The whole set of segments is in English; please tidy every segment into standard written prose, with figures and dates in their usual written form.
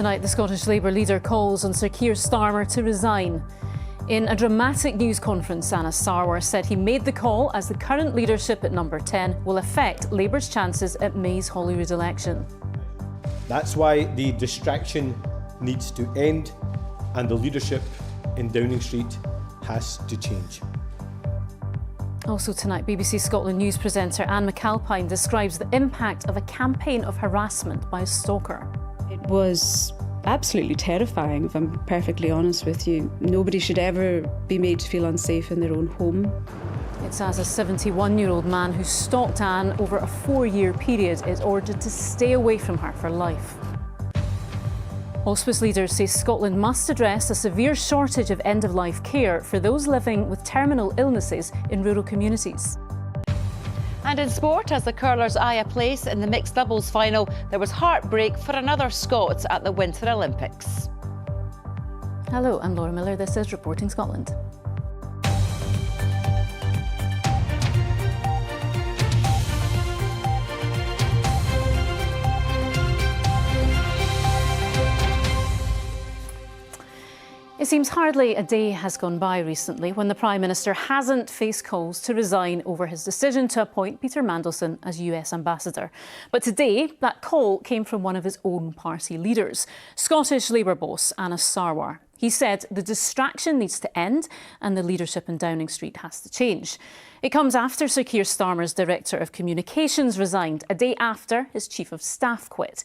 Tonight, the Scottish Labour leader calls on Sir Keir Starmer to resign. In a dramatic news conference, Anna Sarwar said he made the call as the current leadership at Number 10 will affect Labour's chances at May's Holyrood election. That's why the distraction needs to end and the leadership in Downing Street has to change. Also tonight, BBC Scotland News presenter Anne McAlpine describes the impact of a campaign of harassment by a stalker. It was absolutely terrifying, if I'm perfectly honest with you. Nobody should ever be made to feel unsafe in their own home. It's as a 71-year-old man who stalked Anne over a 4-year period is ordered to stay away from her for life. Hospice leaders say Scotland must address a severe shortage of end-of-life care for those living with terminal illnesses in rural communities. And in sport, as the curlers eye a place in the mixed doubles final, there was heartbreak for another Scot at the Winter Olympics. Hello, I'm Laura Miller. This is Reporting Scotland. It seems hardly a day has gone by recently when the Prime Minister hasn't faced calls to resign over his decision to appoint Peter Mandelson as US Ambassador. But today, that call came from one of his own party leaders, Scottish Labour boss Anna Sarwar. He said the distraction needs to end and the leadership in Downing Street has to change. It comes after Sir Keir Starmer's Director of Communications resigned, a day after his Chief of Staff quit.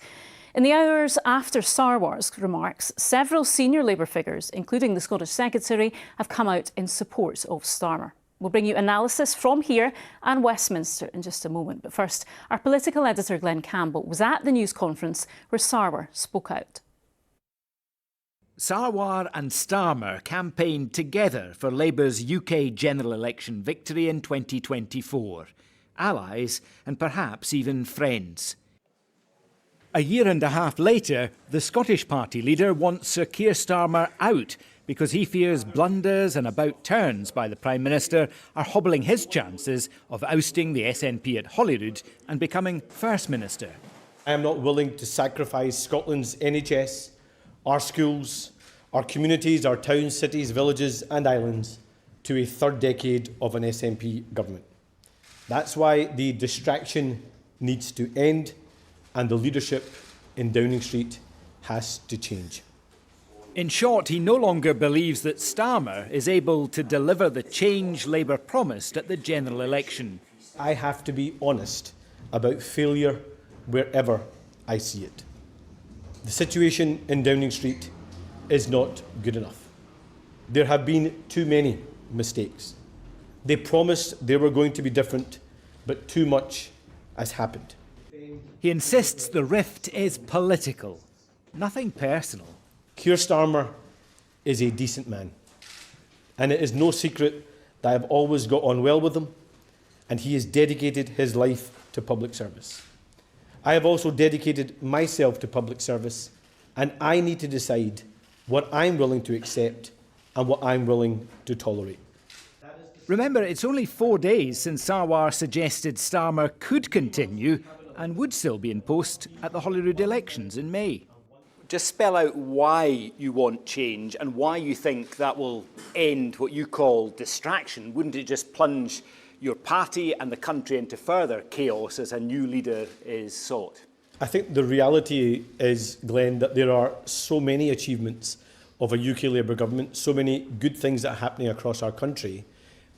In the hours after Sarwar's remarks, several senior Labour figures, including the Scottish Secretary, have come out in support of Starmer. We'll bring you analysis from here and Westminster in just a moment. But first, our political editor Glenn Campbell was at the news conference where Sarwar spoke out. Sarwar and Starmer campaigned together for Labour's UK general election victory in 2024. Allies and perhaps even friends. A year and a half later, the Scottish party leader wants Sir Keir Starmer out because he fears blunders and about-turns by the Prime Minister are hobbling his chances of ousting the SNP at Holyrood and becoming First Minister. I am not willing to sacrifice Scotland's NHS, our schools, our communities, our towns, cities, villages and islands to a third decade of an SNP government. That's why the distraction needs to end and the leadership in Downing Street has to change. In short, he no longer believes that Starmer is able to deliver the change Labour promised at the general election. I have to be honest about failure wherever I see it. The situation in Downing Street is not good enough. There have been too many mistakes. They promised they were going to be different, but too much has happened. He insists the rift is political, nothing personal. Keir Starmer is a decent man, and it is no secret that I have always got on well with him, and he has dedicated his life to public service. I have also dedicated myself to public service, and I need to decide what I'm willing to accept and what I'm willing to tolerate. Remember, it's only 4 days since Sarwar suggested Starmer could continue and would still be in post at the Holyrood elections in May. Just spell out why you want change and why you think that will end what you call distraction. Wouldn't it just plunge your party and the country into further chaos as a new leader is sought? I think the reality is, Glenn, that there are so many achievements of a UK Labour government, so many good things that are happening across our country.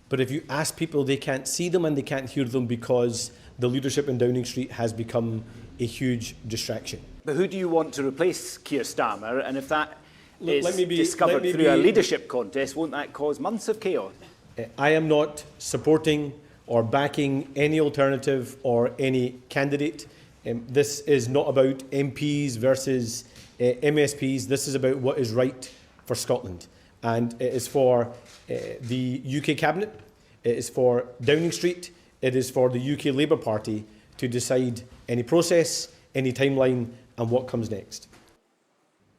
But if you ask people, they can't see them and they can't hear them because the leadership in Downing Street has become a huge distraction. But who do you want to replace Keir Starmer? And if that is discovered through a leadership contest, won't that cause months of chaos? I am not supporting or backing any alternative or any candidate. This is not about MPs versus MSPs. This is about what is right for Scotland. And it is for the UK Cabinet, it is for Downing Street, it is for the UK Labour Party to decide any process, any timeline and what comes next.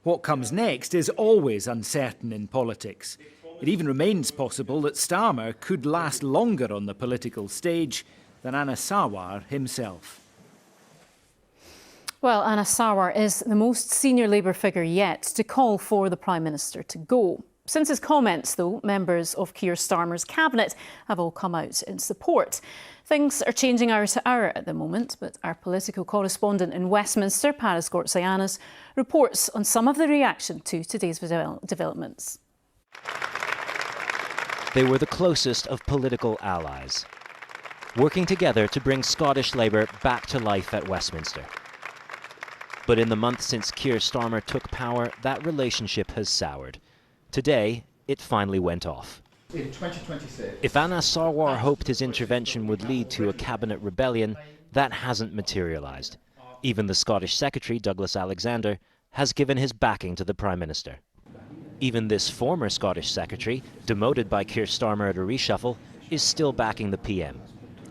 What comes next is always uncertain in politics. It even remains possible that Starmer could last longer on the political stage than Anna Sarwar himself. Well, Anna Sarwar is the most senior Labour figure yet to call for the Prime Minister to go. Since his comments, though, members of Keir Starmer's cabinet have all come out in support. Things are changing hour to hour at the moment, but our political correspondent in Westminster, Paris Gortsayanis, reports on some of the reaction to today's developments. They were the closest of political allies, working together to bring Scottish Labour back to life at Westminster. But in the month since Keir Starmer took power, that relationship has soured. Today, it finally went off. In 2026. If Anna Sarwar hoped his intervention would lead to a cabinet rebellion, that hasn't materialised. Even the Scottish Secretary, Douglas Alexander, has given his backing to the Prime Minister. Even this former Scottish Secretary, demoted by Keir Starmer at a reshuffle, is still backing the PM.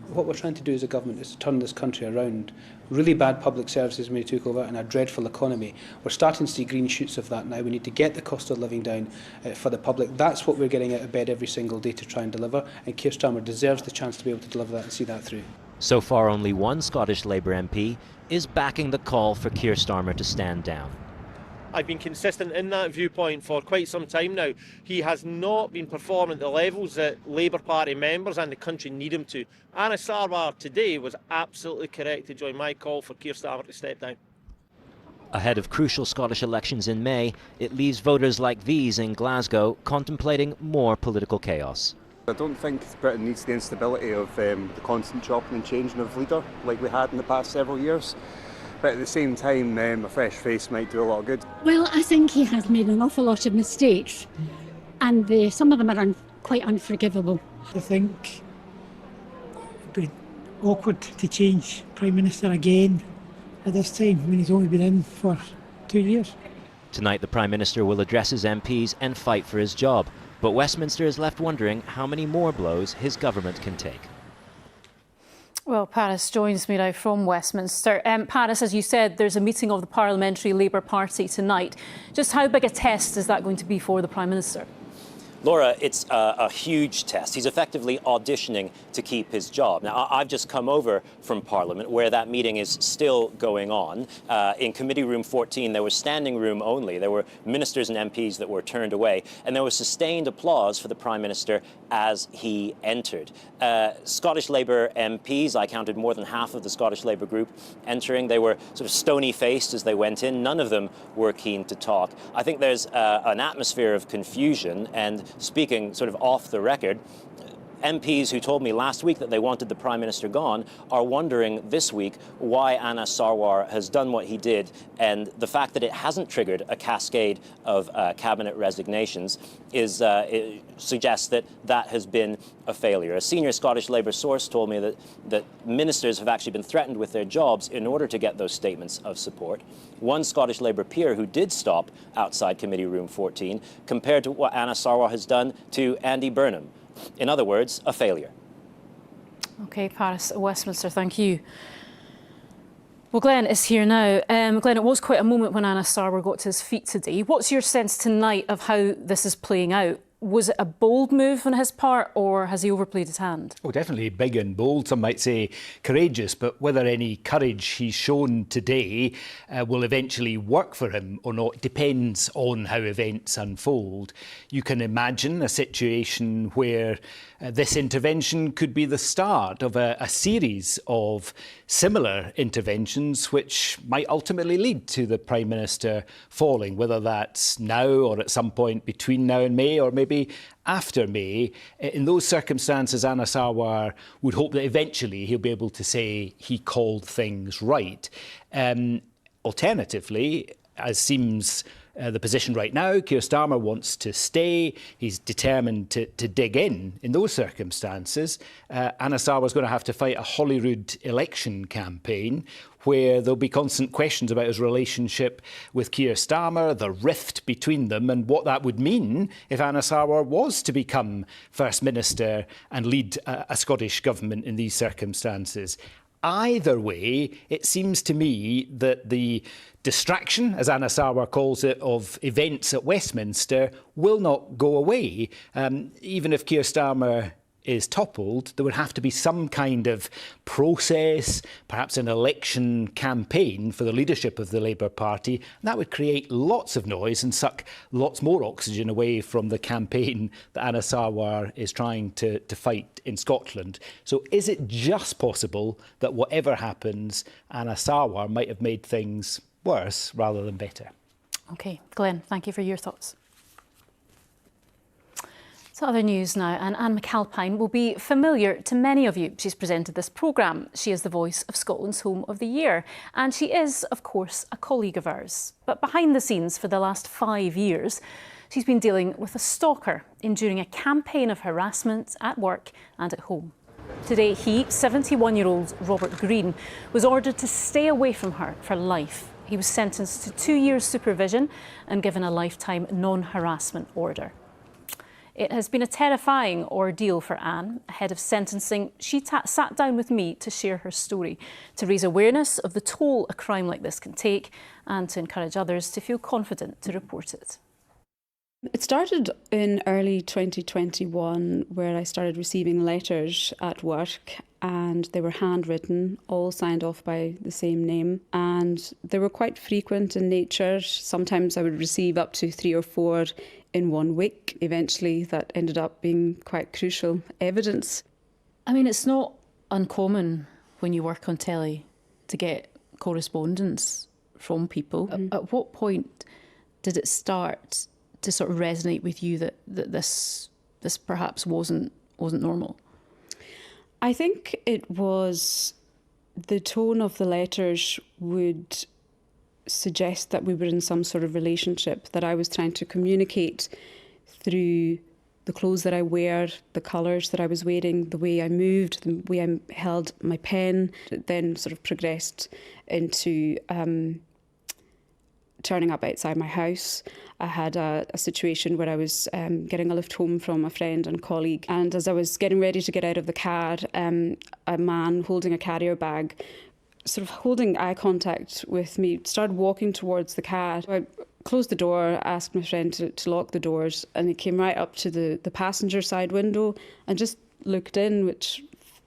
What we're trying to do as a government is to turn this country around. Really bad public services when we took over and a dreadful economy. We're starting to see green shoots of that now. We need to get the cost of living down for the public. That's what we're getting out of bed every single day to try and deliver, and Keir Starmer deserves the chance to be able to deliver that and see that through. So far, only one Scottish Labour MP is backing the call for Keir Starmer to stand down. I've been consistent in that viewpoint for quite some time now. He has not been performing at the levels that Labour Party members and the country need him to. Anna Sarwar today was absolutely correct to join my call for Keir Starmer to step down. Ahead of crucial Scottish elections in May, it leaves voters like these in Glasgow contemplating more political chaos. I don't think Britain needs the instability of the constant chopping and changing of leader like we had in the past several years. But at the same time, a fresh face might do a lot of good. Well, I think he has made an awful lot of mistakes, and some of them are quite unforgivable. I think it'd be awkward to change Prime Minister again at this time when he's only been in for 2 years. Tonight, the Prime Minister will address his MPs and fight for his job. But Westminster is left wondering how many more blows his government can take. Well, Paris joins me now from Westminster. Paris, as you said, there's a meeting of the Parliamentary Labour Party tonight. Just how big a test is that going to be for the Prime Minister? Laura, it's a huge test. He's effectively auditioning to keep his job. Now, I've just come over from Parliament where that meeting is still going on. In Committee Room 14, there was standing room only. There were ministers and MPs that were turned away, and there was sustained applause for the Prime Minister as he entered. Scottish Labour MPs, I counted more than half of the Scottish Labour group entering. They were sort of stony-faced as they went in. None of them were keen to talk. I think there's an atmosphere of confusion, and speaking sort of off the record, MPs who told me last week that they wanted the Prime Minister gone are wondering this week why Anna Sarwar has done what he did, and the fact that it hasn't triggered a cascade of cabinet resignations it suggests that that has been a failure. A senior Scottish Labour source told me that ministers have actually been threatened with their jobs in order to get those statements of support. One Scottish Labour peer who did stop outside Committee Room 14 compared to what Anna Sarwar has done to Andy Burnham. In other words, a failure. OK, Paris, Westminster, thank you. Well, Glenn is here now. Glenn, it was quite a moment when Anna Sarwar got to his feet today. What's your sense tonight of how this is playing out? Was it a bold move on his part, or has he overplayed his hand? Oh, definitely big and bold. Some might say courageous, but whether any courage he's shown today will eventually work for him or not depends on how events unfold. You can imagine a situation where this intervention could be the start of a series of similar interventions which might ultimately lead to the Prime Minister falling, whether that's now or at some point between now and May, or maybe after May. In those circumstances, Anna Sarwar would hope that eventually he'll be able to say he called things right. Alternatively, as seems the position right now, Keir Starmer wants to stay. He's determined to dig in those circumstances. Anna Sarwar's going to have to fight a Holyrood election campaign where there'll be constant questions about his relationship with Keir Starmer, the rift between them, and what that would mean if Anna Sarwar was to become First Minister and lead a Scottish government in these circumstances. Either way, it seems to me that the distraction, as Anna Sarwar calls it, of events at Westminster will not go away. Even if Keir Starmer is toppled, there would have to be some kind of process, perhaps an election campaign for the leadership of the Labour Party. And that would create lots of noise and suck lots more oxygen away from the campaign that Anna Sarwar is trying to fight in Scotland. So is it just possible that whatever happens, Anna Sarwar might have made things worse rather than better? OK, Glenn, thank you for your thoughts. So other news now, and Anne McAlpine will be familiar to many of you. She's presented this programme. She is the voice of Scotland's Home of the Year, and she is, of course, a colleague of ours. But behind the scenes for the last 5 years, she's been dealing with a stalker, enduring a campaign of harassment at work and at home. Today, he, 71-year-old Robert Green, was ordered to stay away from her for life. He was sentenced to 2 years supervision and given a lifetime non-harassment order. It has been a terrifying ordeal for Anne. Ahead of sentencing, she sat down with me to share her story, to raise awareness of the toll a crime like this can take and to encourage others to feel confident to report it. It started in early 2021, where I started receiving letters at work, and they were handwritten, all signed off by the same name, and they were quite frequent in nature. Sometimes I would receive up to 3 or 4 in 1 week. Eventually that ended up being quite crucial evidence. I mean, it's not uncommon when you work on telly to get correspondence from people. At what point did it start to sort of resonate with you that this perhaps wasn't normal? I think it was the tone of the letters would suggest that we were in some sort of relationship, that I was trying to communicate through the clothes that I wear, the colours that I was wearing, the way I moved, the way I held my pen. It then sort of progressed into turning up outside my house. I had a situation where I was getting a lift home from a friend and colleague, and as I was getting ready to get out of the car, a man holding a carrier bag, sort of holding eye contact with me, started walking towards the car. I closed the door, asked my friend to lock the doors, and he came right up to the passenger side window and just looked in, which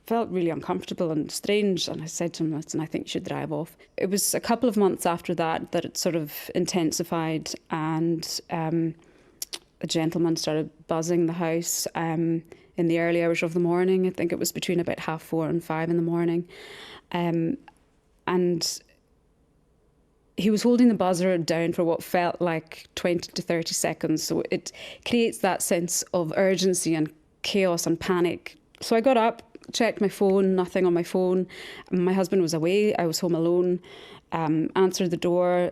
felt really uncomfortable and strange. And I said to him, listen, I think you should drive off. It was a couple of months after that it sort of intensified, and a gentleman started buzzing the house in the early hours of the morning. I think it was between about 4:30 and 5 in the morning. And he was holding the buzzer down for what felt like 20 to 30 seconds. So it creates that sense of urgency and chaos and panic. So I got up, checked my phone, nothing on my phone. My husband was away, I was home alone, answered the door,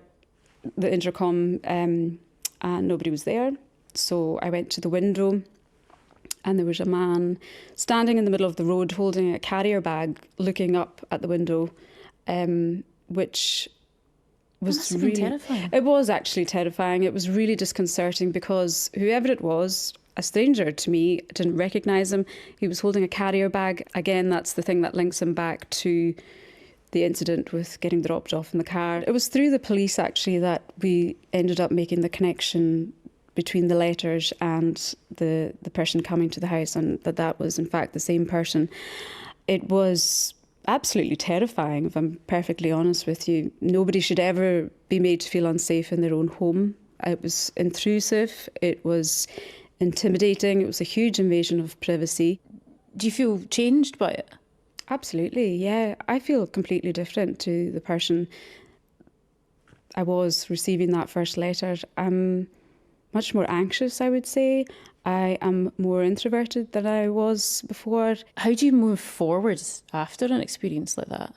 the intercom, and nobody was there. So I went to the window, and there was a man standing in the middle of the road holding a carrier bag, looking up at the window, which was really terrifying. It was actually terrifying. It was really disconcerting because whoever it was, a stranger to me, I didn't recognise him. He was holding a carrier bag. Again, that's the thing that links him back to the incident with getting dropped off in the car. It was through the police actually that we ended up making the connection between the letters and the person coming to the house, and that was in fact the same person. It was absolutely terrifying, if I'm perfectly honest with you. Nobody should ever be made to feel unsafe in their own home. It was intrusive, it was intimidating, it was a huge invasion of privacy. Do you feel changed by it? Absolutely, yeah. I feel completely different to the person I was receiving that first letter. I'm much more anxious, I would say. I am more introverted than I was before. How do you move forward after an experience like that?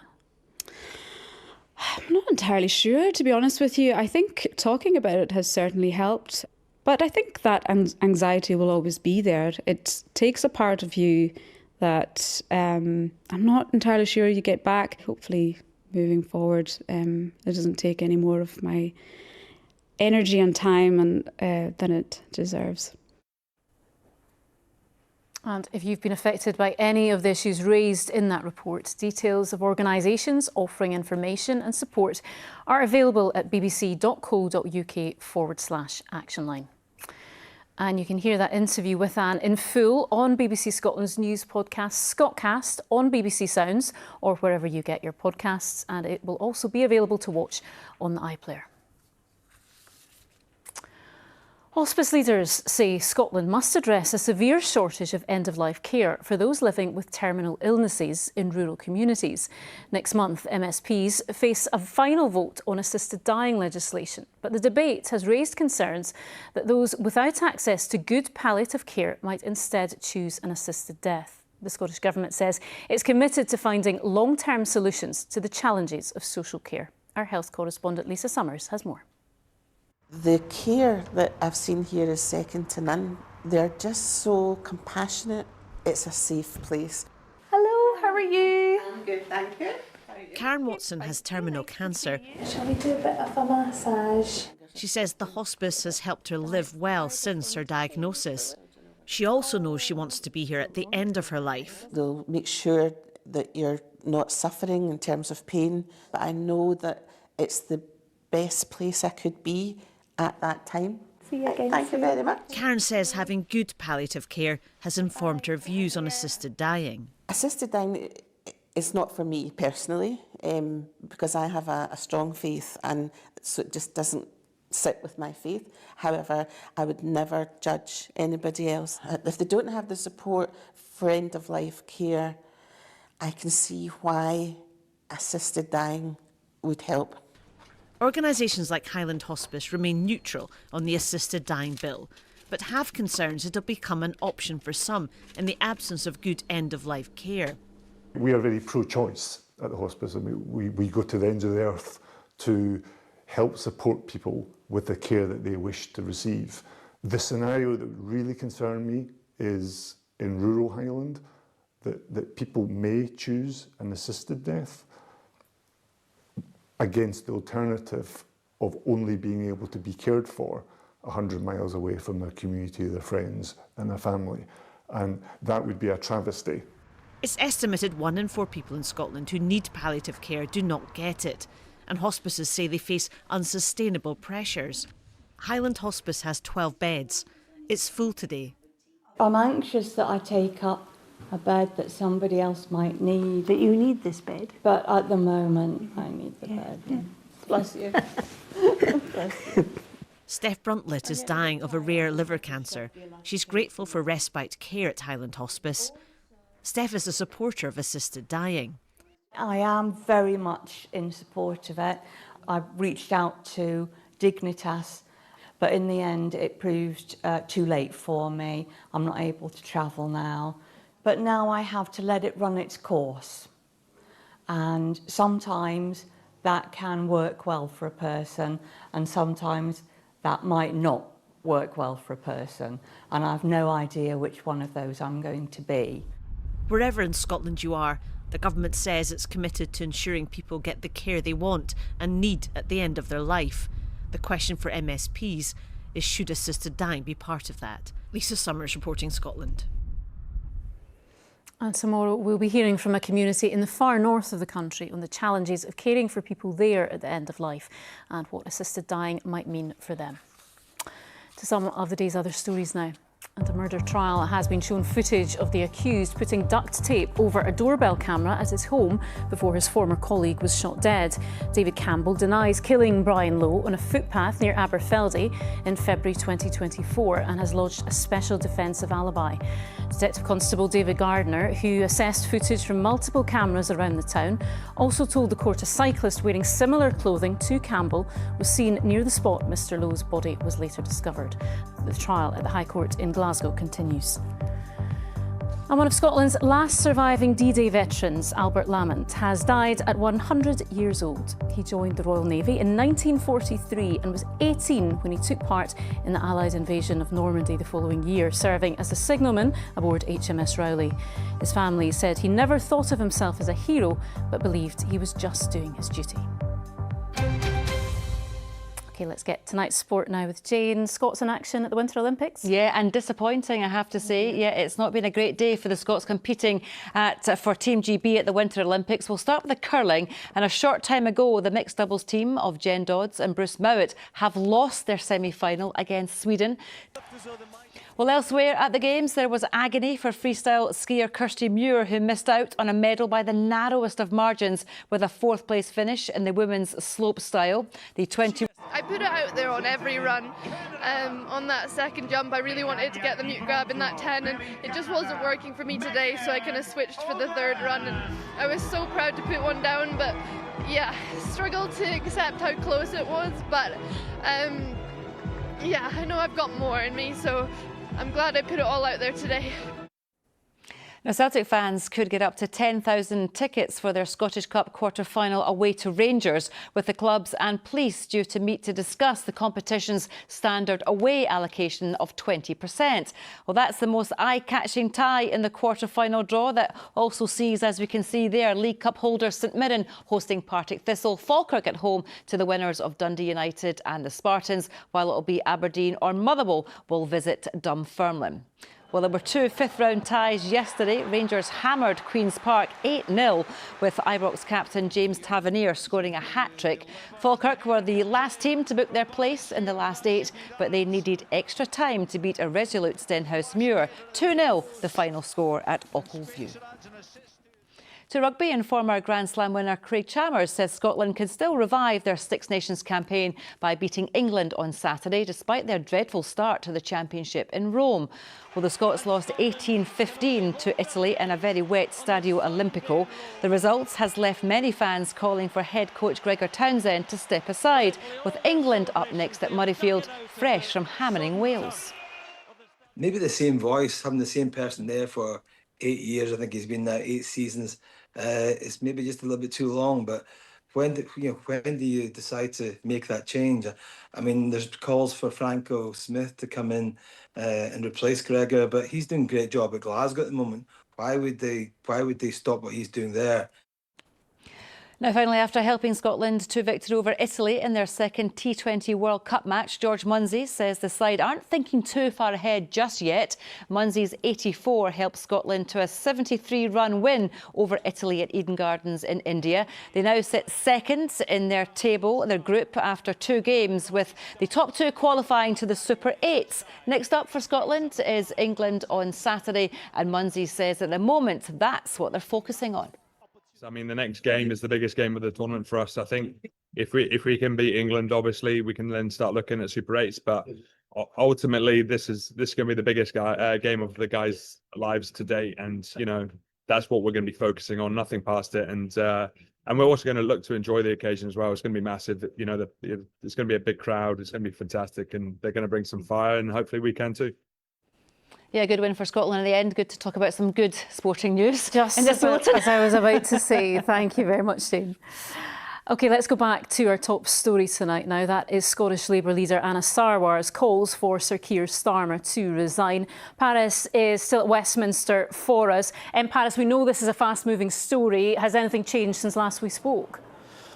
I'm not entirely sure, to be honest with you. I think talking about it has certainly helped. But I think that anxiety will always be there. It takes a part of you that I'm not entirely sure you get back. Hopefully, moving forward, it doesn't take any more of my energy and time than it deserves. And if you've been affected by any of the issues raised in that report, details of organisations offering information and support are available at bbc.co.uk/actionline. And you can hear that interview with Anne in full on BBC Scotland's news podcast, Scotcast, on BBC Sounds or wherever you get your podcasts. And it will also be available to watch on the iPlayer. Hospice leaders say Scotland must address a severe shortage of end-of-life care for those living with terminal illnesses in rural communities. Next month, MSPs face a final vote on assisted dying legislation, but the debate has raised concerns that those without access to good palliative care might instead choose an assisted death. The Scottish Government says it's committed to finding long-term solutions to the challenges of social care. Our health correspondent Lisa Summers has more. The care that I've seen here is second to none. They're just so compassionate. It's a safe place. Hello, how are you? I'm good, thank you. Karen Watson has terminal cancer. Shall we do a bit of a massage? She says the hospice has helped her live well since her diagnosis. She also knows she wants to be here at the end of her life. They'll make sure that you're not suffering in terms of pain, but I know that it's the best place I could be at that time. See you again. Thank you very much. Karen says having good palliative care has informed her views on assisted dying. Assisted dying is not for me personally, because I have a strong faith, and so it just doesn't sit with my faith. However, I would never judge anybody else. If they don't have the support for end-of-life care, I can see why assisted dying would help. Organisations like Highland Hospice remain neutral on the assisted dying bill, but have concerns it'll become an option for some in the absence of good end-of-life care. We are very pro-choice at the hospice. I mean, we go to the ends of the earth to help support people with the care that they wish to receive. The scenario that would really concern me is in rural Highland, that people may choose an assisted death against the alternative of only being able to be cared for 100 miles away from their community, their friends and their family. And that would be a travesty. It's estimated 1 in 4 people in Scotland who need palliative care do not get it, and hospices say they face unsustainable pressures. Highland Hospice has 12 beds. It's full today. I'm anxious that I take up a bed that somebody else might need. That you need this bed? But at the moment, I need the bed. Yeah. Bless you. Bless you. Steph Bruntlett is dying of a rare liver cancer. She's grateful for respite care at Highland Hospice. Steph is a supporter of assisted dying. I am very much in support of it. I've reached out to Dignitas, but in the end it proved too late for me. I'm not able to travel now. But now I have to let it run its course. And sometimes that can work well for a person, and sometimes that might not work well for a person. And I've no idea which one of those I'm going to be. Wherever in Scotland you are, the government says it's committed to ensuring people get the care they want and need at the end of their life. The question for MSPs is, should assisted dying be part of that? Lisa Summers reporting Scotland. And tomorrow we'll be hearing from a community in the far north of the country on the challenges of caring for people there at the end of life and what assisted dying might mean for them. To some of the day's other stories now. And a murder trial has been shown footage of the accused putting duct tape over a doorbell camera at his home before his former colleague was shot dead. David Campbell denies killing Brian Lowe on a footpath near Aberfeldy in February 2024 and has lodged a special defensive alibi. Detective Constable David Gardner, who assessed footage from multiple cameras around the town, also told the court a cyclist wearing similar clothing to Campbell was seen near the spot Mr Lowe's body was later discovered. The trial at the High Court in Glasgow continues. And one of Scotland's last surviving D-Day veterans, Albert Lamont, has died at 100 years old. He joined the Royal Navy in 1943 and was 18 when he took part in the Allied invasion of Normandy the following year, serving as a signalman aboard HMS Rowley. His family said he never thought of himself as a hero, but believed he was just doing his duty. OK, let's get tonight's sport now with Jane. Scots in action at the Winter Olympics. Yeah, and disappointing, I have to say. Yeah, it's not been a great day for the Scots competing for Team GB at the Winter Olympics. We'll start with the curling. And a short time ago, the mixed doubles team of Jen Dodds and Bruce Mowat have lost their semi-final against Sweden. Well, elsewhere at the Games, there was agony for freestyle skier Kirsty Muir, who missed out on a medal by the narrowest of margins with a 4th place finish in the women's slope style. I put it out there on every run. On that second jump, I really wanted to get the mute grab in that 10, and it just wasn't working for me today, so I kind of switched for the 3rd run, and I was so proud to put one down, but yeah, struggled to accept how close it was, but yeah, I know I've got more in me, so I'm glad I put it all out there today. Now, Celtic fans could get up to 10,000 tickets for their Scottish Cup quarter-final away to Rangers, with the clubs and police due to meet to discuss the competition's standard away allocation of 20%. Well, that's the most eye-catching tie in the quarter-final draw that also sees, as we can see there, League Cup holder St Mirren hosting Partick Thistle, Falkirk at home to the winners of Dundee United and the Spartans, while it'll be Aberdeen or Motherwell will visit Dunfermline. Well, there were 2 fifth-round ties yesterday. Rangers hammered Queen's Park 8-0, with Ibrox captain James Tavernier scoring a hat-trick. Falkirk were the last team to book their place in the last 8, but they needed extra time to beat a resolute Stenhousemuir. 2-0, the final score at Ochilview. To rugby, and former Grand Slam winner Craig Chalmers says Scotland can still revive their Six Nations campaign by beating England on Saturday, despite their dreadful start to the championship in Rome. Well, the Scots lost 18-15 to Italy in a very wet Stadio Olimpico. The results has left many fans calling for head coach Gregor Townsend to step aside, with England up next at Murrayfield, fresh from hammering Wales. Maybe the same voice, having the same person there for 8 years. I think he's been there 8 seasons. It's maybe just a little bit too long, but when do you decide to make that change? I mean, there's calls for Franco Smith to come in and replace Gregor, but he's doing a great job at Glasgow at the moment. Why would they stop what he's doing there? Now, finally, after helping Scotland to victory over Italy in their second T20 World Cup match, George Munsey says the side aren't thinking too far ahead just yet. Munsey's 84 helped Scotland to a 73-run win over Italy at Eden Gardens in India. They now sit second in their table, their group, after 2 games, with the top 2 qualifying to the Super 8s. Next up for Scotland is England on Saturday, and Munsey says at the moment that's what they're focusing on. I mean, the next game is the biggest game of the tournament for us. I think if we can beat England, obviously we can then start looking at Super 8s. But ultimately, this is going to be the biggest game of the guys' lives to date, and you know that's what we're going to be focusing on. Nothing past it, and we're also going to look to enjoy the occasion as well. It's going to be massive. You know, it's going to be a big crowd. It's going to be fantastic, and they're going to bring some fire, and hopefully we can too. Yeah, good win for Scotland in the end. Good to talk about some good sporting news. Just as I was about to say. Thank you very much, Jane. OK, let's go back to our top story tonight now. That is Scottish Labour leader Anna Sarwar's calls for Sir Keir Starmer to resign. Paris is still at Westminster for us. In Paris, we know this is a fast-moving story. Has anything changed since last we spoke?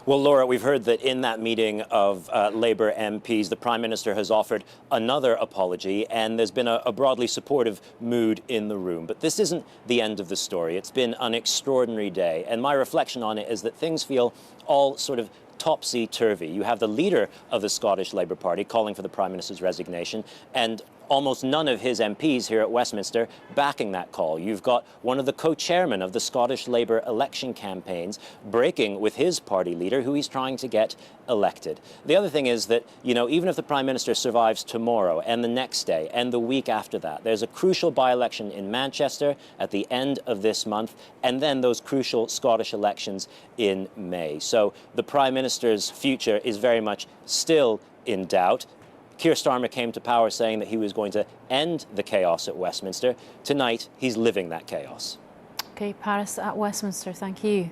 Well, Laura, we've heard that in that meeting of Labour MPs, the Prime Minister has offered another apology, and there's been a broadly supportive mood in the room. But this isn't the end of the story. It's been an extraordinary day, and my reflection on it is that things feel all sort of topsy-turvy. You have the leader of the Scottish Labour Party calling for the Prime Minister's resignation, and almost none of his MPs here at Westminster backing that call. You've got one of the co-chairmen of the Scottish Labour election campaigns breaking with his party leader, who he's trying to get elected. The other thing is that, you know, even if the Prime Minister survives tomorrow and the next day and the week after that, there's a crucial by-election in Manchester at the end of this month, and then those crucial Scottish elections in May. So the Prime Minister's future is very much still in doubt. Keir Starmer came to power saying that he was going to end the chaos at Westminster. Tonight, he's living that chaos. OK, Paris at Westminster, thank you.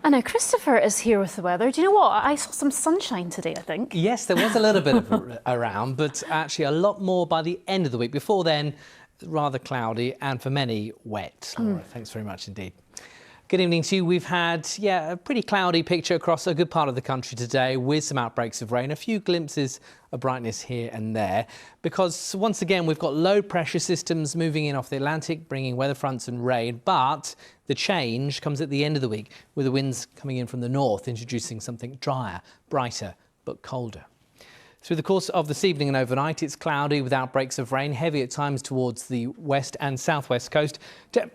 And now Christopher is here with the weather. Do you know what? I saw some sunshine today, I think. Yes, there was a little bit of around, but actually a lot more by the end of the week. Before then, rather cloudy and for many wet. Laura, thanks very much indeed. Good evening to you. We've had, a pretty cloudy picture across a good part of the country today with some outbreaks of rain, a few glimpses of brightness here and there, because once again we've got low pressure systems moving in off the Atlantic, bringing weather fronts and rain, but the change comes at the end of the week with the winds coming in from the north, introducing something drier, brighter, but colder. Through the course of this evening and overnight, it's cloudy with outbreaks of rain, heavy at times towards the west and southwest coast.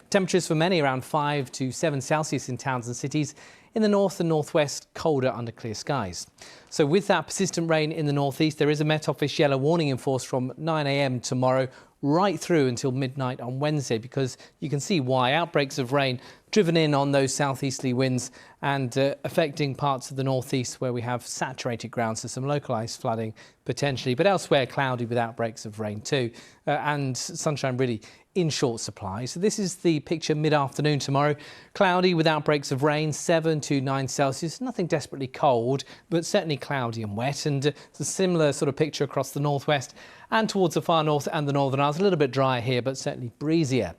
Temperatures for many around 5 to 7 Celsius in towns and cities. In the north and northwest, colder under clear skies. So with that persistent rain in the northeast, there is a Met Office yellow warning in force from 9 a.m. tomorrow right through until midnight on Wednesday, because you can see why. Outbreaks of rain driven in on those southeasterly winds and affecting parts of the northeast where we have saturated ground, so some localised flooding potentially, but elsewhere cloudy with outbreaks of rain too, and sunshine really in short supply. So this is the picture mid-afternoon tomorrow. Cloudy with outbreaks of rain, 7 to 9 Celsius. Nothing desperately cold, but certainly cloudy and wet. And it's a similar sort of picture across the northwest and towards the far north and the Northern Isles. A little bit drier here, but certainly breezier.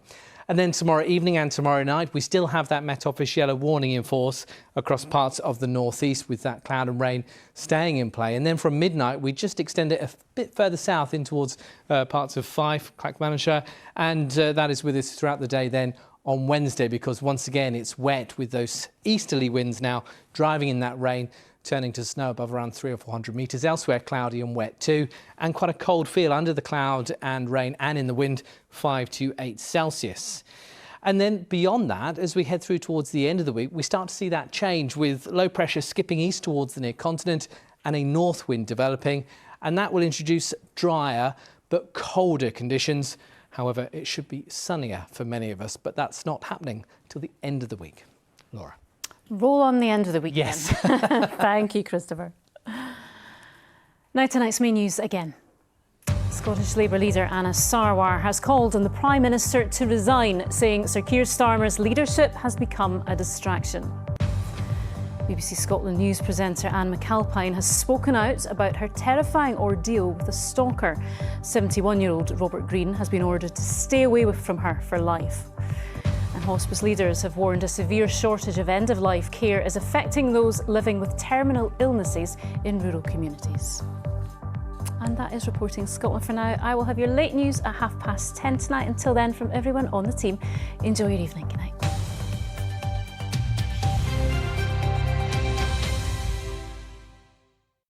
And then tomorrow evening and tomorrow night, we still have that Met Office yellow warning in force across parts of the northeast, with that cloud and rain staying in play. And then from midnight, we just extend it a bit further south in towards parts of Fife, Clackmannanshire, and that is with us throughout the day then on Wednesday, because once again it's wet with those easterly winds now driving in that rain, turning to snow above around 300 or 400 metres. Elsewhere, cloudy and wet too, and quite a cold feel under the cloud and rain and in the wind, 5 to 8 Celsius. And then beyond that, as we head through towards the end of the week, we start to see that change with low pressure skipping east towards the near continent and a north wind developing, and that will introduce drier but colder conditions. However, it should be sunnier for many of us, but that's not happening till the end of the week. Laura. Roll on the end of the week. Yes. Thank you, Christopher. Now tonight's main news again. Scottish Labour leader Anna Sarwar has called on the Prime Minister to resign, saying Sir Keir Starmer's leadership has become a distraction. BBC Scotland News presenter Anne McAlpine has spoken out about her terrifying ordeal with a stalker. 71-year-old Robert Green has been ordered to stay away from her for life. And hospice leaders have warned a severe shortage of end-of-life care is affecting those living with terminal illnesses in rural communities. And that is Reporting Scotland for now. I will have your late news at 10:30 tonight. Until then, from everyone on the team, enjoy your evening.